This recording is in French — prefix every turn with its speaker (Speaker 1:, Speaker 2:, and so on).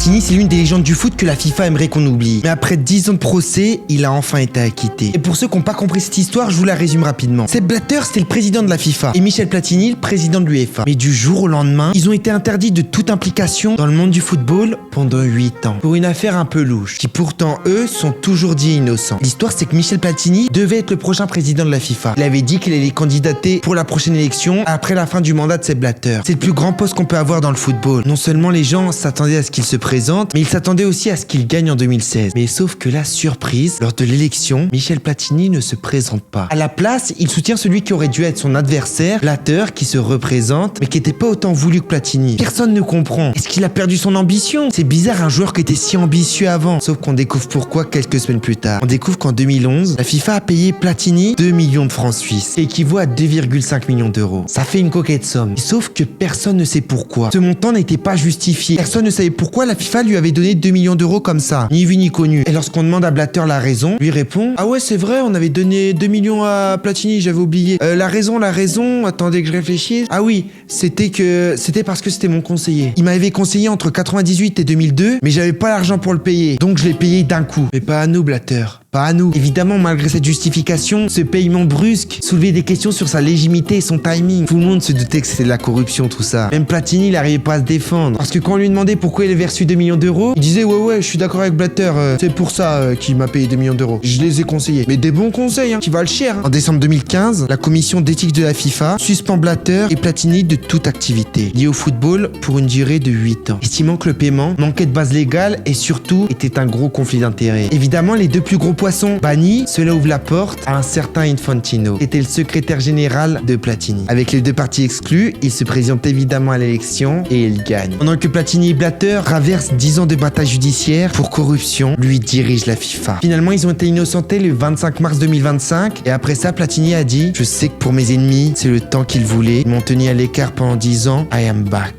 Speaker 1: Platini, c'est l'une des légendes du foot que la FIFA aimerait qu'on oublie. Mais après 10 ans de procès, il a enfin été acquitté. Et pour ceux qui n'ont pas compris cette histoire, je vous la résume rapidement. Sepp Blatter, c'était le président de la FIFA et Michel Platini, le président de l'UEFA. Mais du jour au lendemain, ils ont été interdits de toute implication dans le monde du football pendant 8 ans. Pour une affaire un peu louche, qui pourtant, eux, sont toujours dits innocents. L'histoire, c'est que Michel Platini devait être le prochain président de la FIFA. Il avait dit qu'il allait candidater pour la prochaine élection après la fin du mandat de Sepp Blatter. C'est le plus grand poste qu'on peut avoir dans le football. Non seulement les gens s'attendaient à ce qu'il se présente, mais ils s'attendaient aussi à ce qu'il gagne en 2016. Mais sauf que la surprise, lors de l'élection, Michel Platini ne se présente pas. À la place, il soutient celui qui aurait dû être son adversaire, Blatter, qui se représente, mais qui n'était pas autant voulu que Platini. Personne ne comprend. Est-ce qu'il a perdu son ambition? C'est bizarre, un joueur qui était si ambitieux avant. Sauf qu'on découvre pourquoi quelques semaines plus tard. On découvre qu'en 2011, la FIFA a payé Platini 2 millions de francs suisses, équivaut à 2,5 millions d'euros. Ça fait une coquette somme. Sauf que personne ne sait pourquoi. Ce montant n'était pas justifié. Personne ne savait pourquoi la FIFA lui avait donné 2 millions d'euros comme ça. Ni vu ni connu. Et lorsqu'on demande à Blatter la raison, lui répond: ah ouais, c'est vrai, on avait donné 2 millions à Platini, j'avais oublié. La raison, attendez que je réfléchisse. Ah oui, c'était parce que c'était mon conseiller. Il m'avait conseillé entre 98 et 2002, mais j'avais pas l'argent pour le payer. Donc je l'ai payé d'un coup. Mais pas à nous, Blatter. Pas à nous. Évidemment, malgré cette justification, ce paiement brusque soulevait des questions sur sa légitimité et son timing. Tout le monde se doutait que c'était de la corruption, tout ça. Même Platini, il n'arrivait pas à se défendre. Parce que quand on lui demandait pourquoi il avait reçu 2 millions d'euros, il disait ouais, je suis d'accord avec Blatter, c'est pour ça qu'il m'a payé 2 millions d'euros. Je les ai conseillés. Mais des bons conseils, qui valent cher. En décembre 2015, la commission d'éthique de la FIFA suspend Blatter et Platini de toute activité liée au football pour une durée de 8 ans, estimant que le paiement manquait de base légale et surtout était un gros conflit d'intérêts. Évidemment, les deux plus gros poisson banni, cela ouvre la porte à un certain Infantino, qui était le secrétaire général de Platini. Avec les deux parties exclues, il se présente évidemment à l'élection et il gagne. Pendant que Platini et Blatter traversent 10 ans de bataille judiciaire pour corruption, lui dirige la FIFA. Finalement, ils ont été innocentés le 25 mars 2025 et après ça, Platini a dit: je sais que pour mes ennemis, c'est le temps qu'ils voulaient. Ils m'ont tenu à l'écart pendant 10 ans. I am back.